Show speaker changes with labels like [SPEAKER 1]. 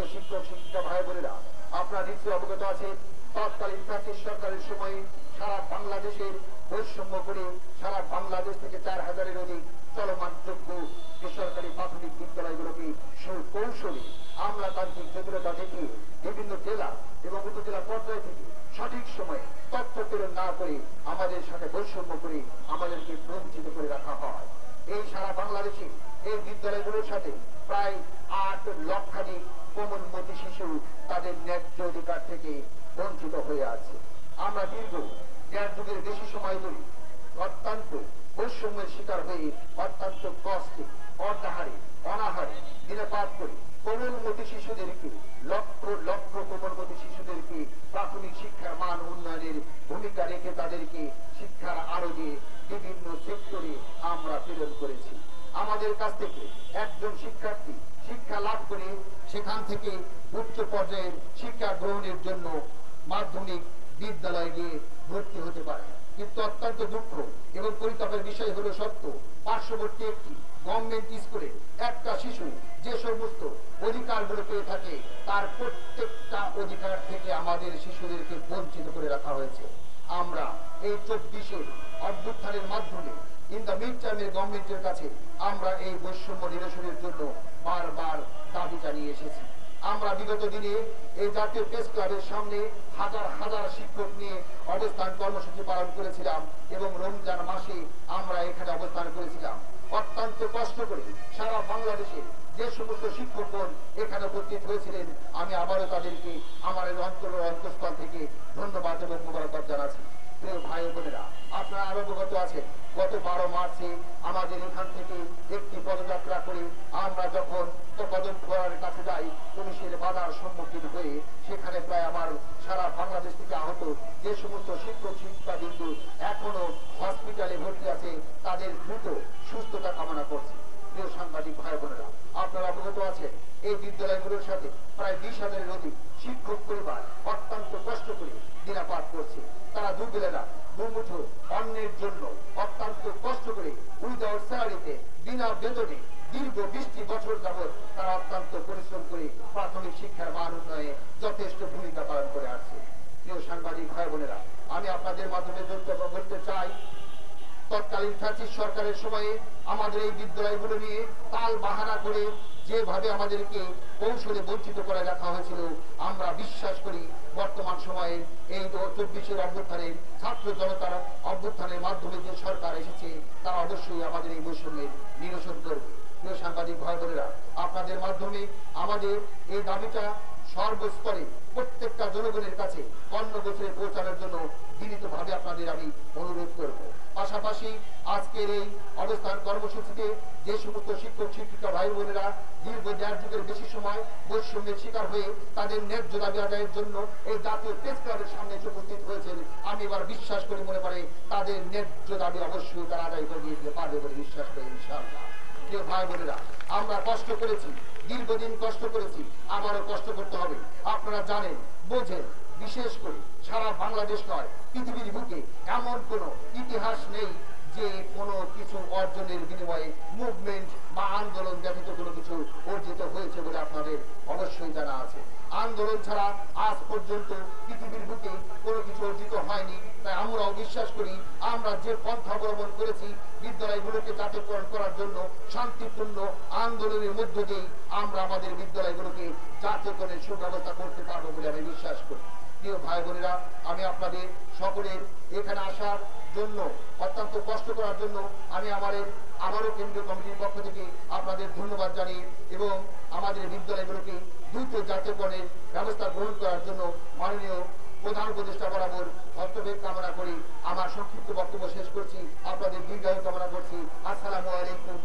[SPEAKER 1] প্রিয় শিক্ষক শিক্ষিকা ভাই বোনেরা, আপনারা নিশ্চয়ই অবগত আছেন তৎকালীন ফ্যাসিস্ট সরকারের সময়ে সারা বাংলাদেশের বৈষম্য করে সারা বাংলাদেশ থেকে 4000-এর অধিক চলমান যোগ্য বেসরকারি প্রাথমিক বিদ্যালয়গুলোকে সুকৌশলে আমলাতান্ত্রিক জটিলতা দেখিয়ে বিভিন্ন জেলা এবং উপজেলা পর্যায় থেকে সঠিক সময়ে তথ্য প্রেরণ না করে আমাদের সাথে বৈষম্য করে আমাদেরকে বঞ্চিত করে রাখা হয়। এই সারা বাংলাদেশে এই বিদ্যালয়গুলোর সাথে প্রায় 8 লক্ষাধিক কোমলমতি শিশু তাদের ন্যায্য অধিকার থেকে বঞ্চিত হয়ে আছে। আমরা দীর্ঘ 1.5 যুগের বেশি সময় ধরে অত্যন্ত বৈষম্যের শিকার হয়ে অত্যন্ত কষ্টে অর্ধাহারে অনাহারে দিনপাত করে কোমলমতি শিশুদেরকে লক্ষ লক্ষ কোমলমতি শিশুদেরকে প্রাথমিক শিক্ষার মান উন্নয়নের ভূমিকা রেখে তাদেরকে শিক্ষার আলো দিয়ে বিভিন্ন সেক্টরে আমরা প্রেরণ করেছি। আমাদের কাছ থেকে একজন শিক্ষার্থী শিক্ষা লাভ করে সেখান থেকে উচ্চ পর্যায়ের শিক্ষা গ্রহণের জন্য মাধ্যমিক বিদ্যালয়ে গিয়ে ভর্তি হতে পারে, কিন্তু অত্যন্ত দুঃখ এবং পরিতাপের বিষয় হলো সত্য, পার্শ্ববর্তী একটি গভর্নমেন্ট স্কুলে একটা শিশু যে সমস্ত অধিকারগুলো পেয়ে থাকে তার প্রত্যেকটা অধিকার থেকে আমাদের শিশুদেরকে বঞ্চিত করে রাখা হয়েছে। আমরা এই 24-এর অভ্যুত্থানের মাধ্যমে ইন দ্য মিড টার্মের গভর্নমেন্টের কাছে আমরা এই বৈষম্য নিরসনের জন্য বারবার দাবি জানিয়ে এসেছি। আমরা বিগত দিনে এই জাতীয় প্রেস ক্লাবের সামনে হাজার হাজার শিক্ষক নিয়ে অবস্থান কর্মসূচি পালন করেছিলাম এবং রমজান মাসে আমরা এখানে অবস্থান করেছিলাম। অত্যন্ত কষ্ট করে সারা বাংলাদেশে যে সমস্ত শিক্ষকগণ এখানে উপস্থিত হয়েছিলেন আমি আবারও তাদেরকে আমার অন্তঃস্থল থেকে ধন্যবাদ এবং মোবারকবাদ জানাচ্ছি। প্রিয় ভাই বোনেরা, আপনারা আরো অবগত আছেন গত 12 মার্চে আমাদের এখান থেকে একটি পদযাত্রা করে আমরা যখন কদম ঘোড়ার কাছে যাই পুলিশের বাধার সম্মুখীন হয়ে সেখানে প্রায় আমার সারা বাংলাদেশ থেকে আহত যে সমস্ত শিক্ষক শিক্ষিকা বিন্দু এখনো হসপিটালে ভর্তি আছে তাদের দ্রুত সুস্থতা কামনা করছি। প্রিয় সাংবাদিক ভাই বোনেরা, আপনারা অবগত আছেন এই বিদ্যালয়গুলোর সাথে প্রায় 20,000-এর অধিক শিক্ষক পরিবার অত্যন্ত কষ্ট করে দিনাপাত করছে। তারা দুবেলা দুমুঠো অন্যের জন্য অত্যন্ত কষ্ট করে উইদাউট স্যালারিতে বিনা বেতনে দীর্ঘ 20টি বছর যাবৎ তারা অত্যন্ত পরিশ্রম করে প্রাথমিক শিক্ষার মান উন্নয়নে যথেষ্ট ভূমিকা পালন করে আসছে। প্রিয় সাংবাদিক ভাই বোনেরা, আমি আপনাদের মাধ্যমে বলতে চাই তৎকালীন ফ্যাসিস্ট সরকারের সময়ে আমাদের এই বিদ্যালয়গুলো নিয়ে তাল বাহানা করে যেভাবে আমাদেরকে কৌশলে বঞ্চিত করে রাখা হয়েছিল আমরা বিশ্বাস করি বর্তমান সময়ে এই 24-এর অভ্যুত্থানের ছাত্র জনতার অভ্যুত্থানের মাধ্যমে যে সরকার এসেছে তারা অবশ্যই আমাদের এই বৈষম্যের নিরসন করবে। প্রিয় সাংবাদিক ভাই বোনেরা, আপনাদের মাধ্যমে আমাদের এই দাবিটা সর্বস্তরে প্রত্যেকটা জনগণের কাছে কর্ণগোচরে পৌঁছানোর জন্য বিনীতভাবে আপনাদের আমি অনুরোধ করব। পাশাপাশি আজকের এই অবস্থান কর্মসূচিতে যে সমস্ত শিক্ষক শিক্ষিকা ভাই বোনেরা দীর্ঘ 1.5 যুগের বেশি সময় বৈষম্যের শিকার হয়ে তাদের ন্যায্য দাবি আদায়ের জন্য এই জাতীয় প্রেস ক্লাবের সামনে উপস্থিত হয়েছেন, আমি এবার বিশ্বাস করে মনে পারি তাদের ন্যায্য দাবি অবশ্যই তারা আদায় করে দিতে পারবে বলে বিশ্বাস করি ইনশাআল্লাহ। প্রিয় ভাই বোনেরা, আমরা কষ্ট করেছি, দীর্ঘদিন কষ্ট করেছি, আবারও কষ্ট করতে হবে। আপনারা জানেন বোঝেন বিশেষ করে সারা বাংলাদেশ নয় পৃথিবীর বুকে এমন কোন ইতিহাস নেই যে কোনো কিছু অর্জনের বিনিময়ে মুভমেন্ট বা আন্দোলন ব্যতীত কোনো কিছু অর্জিত হয়েছে বলে আপনাদের অবশ্যই জানা আছে। আন্দোলন ছাড়া আজ পর্যন্ত পৃথিবীর বুকে কোনো কিছু অর্জিত হয়নি। তাই আমরাও বিশ্বাস করি আমরা যে পন্থা অবলম্বন করেছি বিদ্যালয়গুলোকে জাতীয়করণ করার জন্য শান্তিপূর্ণ আন্দোলনের মধ্য দিয়েই আমরা আমাদের বিদ্যালয়গুলোকে জাতীয়করণের সুব্যবস্থা করতে পারবো বলে আমি বিশ্বাস করি। প্রিয় ভাই বোনেরা, আমি আপনাদের সকলের এখানে আসার জন্য অত্যন্ত কষ্ট করার জন্য আমি আবারও কেন্দ্রীয় কমিটির পক্ষ থেকে আপনাদের ধন্যবাদ জানিয়ে এবং আমাদের বিদ্যালয়গুলোকে দ্রুত জাতীয়করণের ব্যবস্থা গ্রহণ করার জন্য মাননীয় প্রধান উপদেষ্টা বরাবর হস্তক্ষেপ কামনা করি আমার সংক্ষিপ্ত বক্তব্য শেষ করছি। আপনাদের দীর্ঘায়ু কামনা করছি। আসসালামু আলাইকুম।